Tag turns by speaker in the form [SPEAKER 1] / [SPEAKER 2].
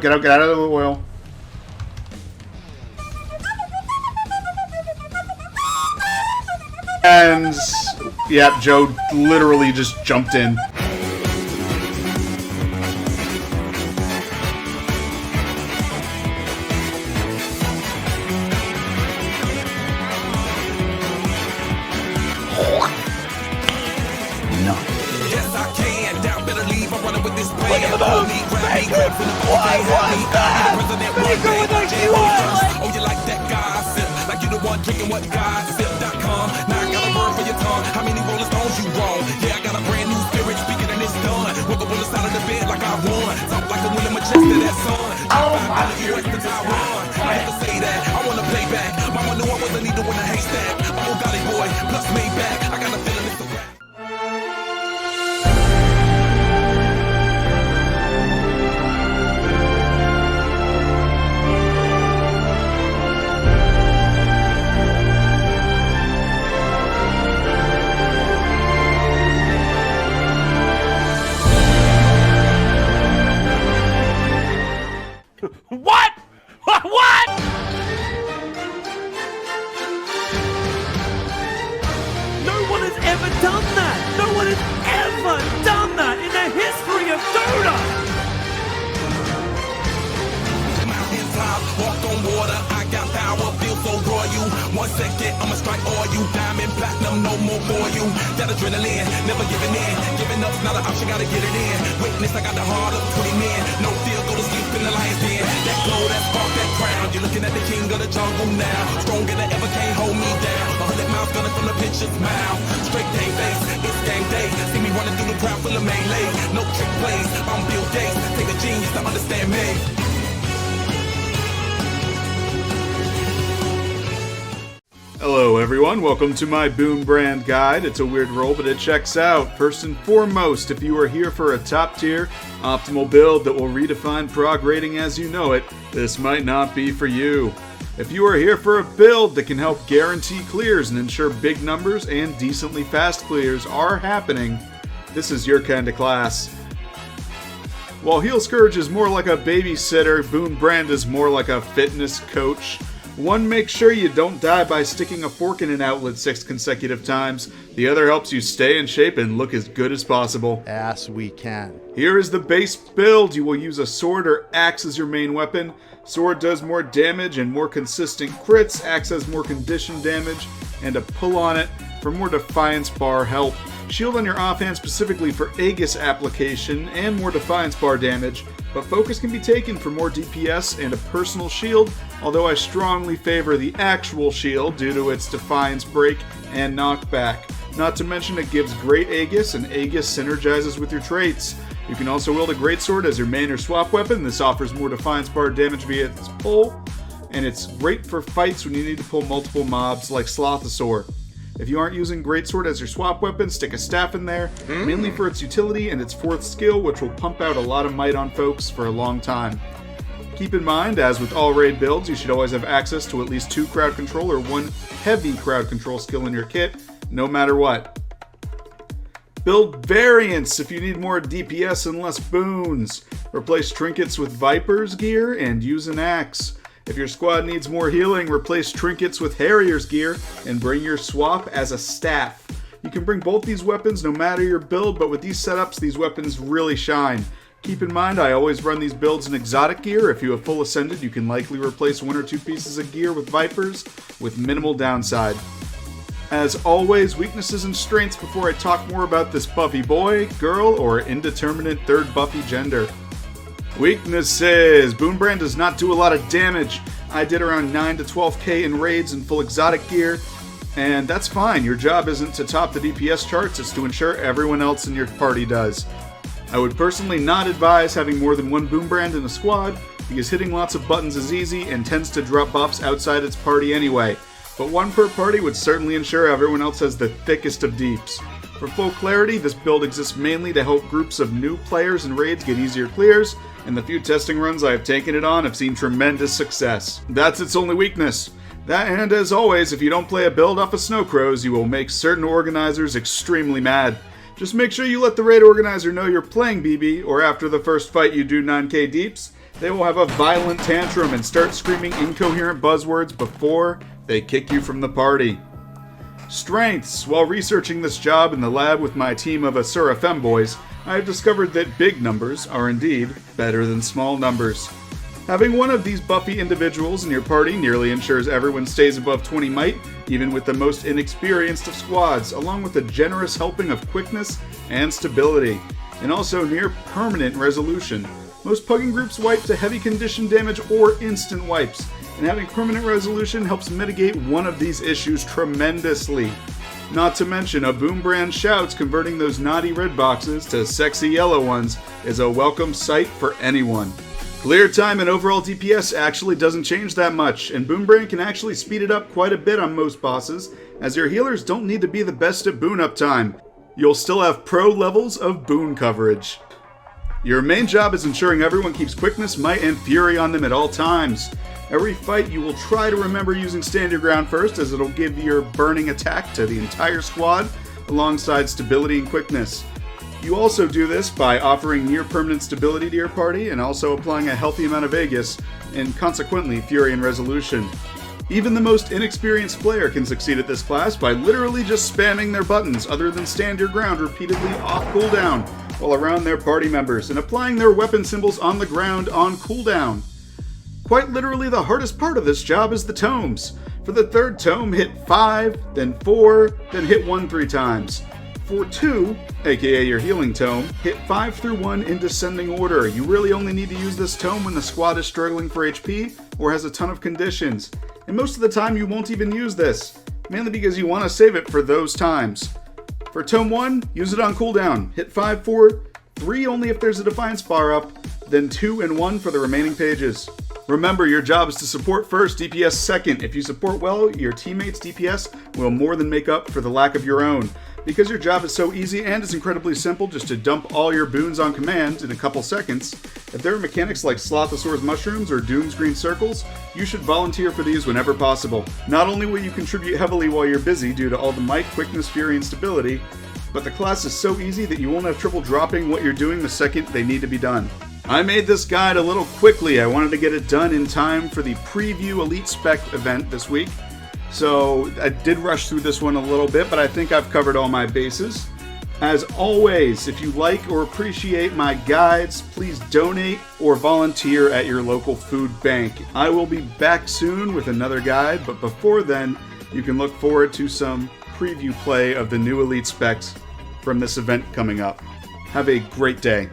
[SPEAKER 1] get out of the oil. And, yeah, Joe literally just jumped in.
[SPEAKER 2] Oh, you like that gossip? Like you the one drinking what gossip.com. Now I got a word for your tongue. How many Rolling Stones you roll? Yeah, I got a brand new spirit speaking and it's done. Woke up on the side of the bed like I won. Talk like a winner, my chest to that sun. Oh my God. I had to say that. I want to play back. Mama knew I wasn't needed when I haystack. I'm a golly boy, plus Maybach. I got a feeling it's a rap.
[SPEAKER 3] What? What? No one has ever done that! No one has ever done that in the history of Dota!
[SPEAKER 2] Mountain top, walked on water, I got power, feel so royal. 1 second, I'ma strike all you. Diamond, platinum, no more for you. That adrenaline, never giving in. Giving up's not an option, gotta get it in. Witness, I got the heart of 20 men. No fear, go to sleep in the lion's den. That glow, that spark, that crown. You're looking at the king of the jungle now. Stronger than ever, can't hold me down. 100 miles gunning from the pitcher's mouth. Straight game face, it's game day. See me running through the crowd full of melee. No trick plays, I'm Bill Gates. Take a genius to understand me.
[SPEAKER 1] Hello everyone, welcome to my Boonbrand guide. It's a weird roll, but it checks out. First and foremost, if you are here for a top tier, optimal build that will redefine prog rating as you know it, this might not be for you. If you are here for a build that can help guarantee clears and ensure big numbers and decently fast clears are happening, this is your kind of class. While Heel Scourge is more like a babysitter, Boonbrand is more like a fitness coach. One makes sure you don't die by sticking a fork in an outlet 6 consecutive times. The other helps you stay in shape and look as good as possible.
[SPEAKER 4] As we can.
[SPEAKER 1] Here is the base build. You will use a sword or axe as your main weapon. Sword does more damage and more consistent crits. Axe has more condition damage and a pull on it for more Defiance bar help. Shield on your offhand specifically for Aegis application and more Defiance bar damage, but focus can be taken for more DPS and a personal shield, although I strongly favor the actual shield due to its Defiance break and knockback. Not to mention it gives great Aegis, and Aegis synergizes with your traits. You can also wield a Greatsword as your main or swap weapon. This offers more Defiance bar damage via its pull, and it's great for fights when you need to pull multiple mobs like Slothosaur. If you aren't using Greatsword as your swap weapon, stick a staff in there, mainly for its utility and its 4th skill, which will pump out a lot of might on folks for a long time. Keep in mind, as with all raid builds, you should always have access to at least 2 crowd control or 1 heavy crowd control skill in your kit, no matter what. Build variants if you need more DPS and less boons. Replace trinkets with Vipers gear and use an axe. If your squad needs more healing, replace trinkets with Harrier's gear and bring your swap as a staff. You can bring both these weapons no matter your build, but with these setups, these weapons really shine. Keep in mind, I always run these builds in exotic gear. If you have full ascended, you can likely replace 1 or 2 pieces of gear with Vipers with minimal downside. As always, weaknesses and strengths before I talk more about this buffy boy, girl, or indeterminate third buffy gender. Weaknesses. Boonbrand does not do a lot of damage. I did around 9 to 12k in raids in full exotic gear, and that's fine. Your job isn't to top the DPS charts, it's to ensure everyone else in your party does. I would personally not advise having more than 1 Boonbrand in a squad, because hitting lots of buttons is easy and tends to drop buffs outside its party anyway. But 1 per party would certainly ensure everyone else has the thickest of deeps. For full clarity, this build exists mainly to help groups of new players and raids get easier clears, and the few testing runs I have taken it on have seen tremendous success. That's its only weakness. That, and as always, if you don't play a build off of Snowcrows, you will make certain organizers extremely mad. Just make sure you let the raid organizer know you're playing BB, or after the first fight you do 9k deeps, they will have a violent tantrum and start screaming incoherent buzzwords before they kick you from the party. Strengths. While researching this job in the lab with my team of Asura femboys, I have discovered that big numbers are indeed better than small numbers. Having one of these buffy individuals in your party nearly ensures everyone stays above 20 might, even with the most inexperienced of squads, along with a generous helping of quickness and stability, and also near permanent resolution. Most pugging groups wipe to heavy condition damage or instant wipes, and having permanent resolution helps mitigate one of these issues tremendously. Not to mention, a Boonbrand shouts converting those naughty red boxes to sexy yellow ones is a welcome sight for anyone. Clear time and overall DPS actually doesn't change that much, and Boonbrand can actually speed it up quite a bit on most bosses, as your healers don't need to be the best at boon uptime. You'll still have pro levels of boon coverage. Your main job is ensuring everyone keeps quickness, might, and fury on them at all times. Every fight you will try to remember using stand your ground first, as it'll give your burning attack to the entire squad, alongside stability and quickness. You also do this by offering near permanent stability to your party, and also applying a healthy amount of Aegis, and consequently fury and resolution. Even the most inexperienced player can succeed at this class by literally just spamming their buttons other than stand your ground repeatedly off cooldown while around their party members, and applying their weapon symbols on the ground on cooldown. Quite literally, the hardest part of this job is the tomes. For the third tome, hit 5, then 4, then hit 1 3 times. For 2, aka your healing tome, hit 5 through 1 in descending order. You really only need to use this tome when the squad is struggling for HP or has a ton of conditions. And most of the time you won't even use this, mainly because you want to save it for those times. For tome 1, use it on cooldown. Hit 5 for 3 only if there's a Defiance bar up, then 2 and 1 for the remaining pages. Remember, your job is to support first, DPS second. If you support well, your teammates' DPS will more than make up for the lack of your own. Because your job is so easy and it's incredibly simple just to dump all your boons on command in a couple seconds, if there are mechanics like Slothosaur's mushrooms or Doom's green circles, you should volunteer for these whenever possible. Not only will you contribute heavily while you're busy due to all the might, quickness, fury, and stability, but the class is so easy that you won't have trouble dropping what you're doing the second they need to be done. I made this guide a little quickly. I wanted to get it done in time for the preview Elite Spec event this week. So I did rush through this one a little bit, but I think I've covered all my bases. As always, if you like or appreciate my guides, please donate or volunteer at your local food bank. I will be back soon with another guide, but before then, you can look forward to some preview play of the new Elite Specs from this event coming up. Have a great day.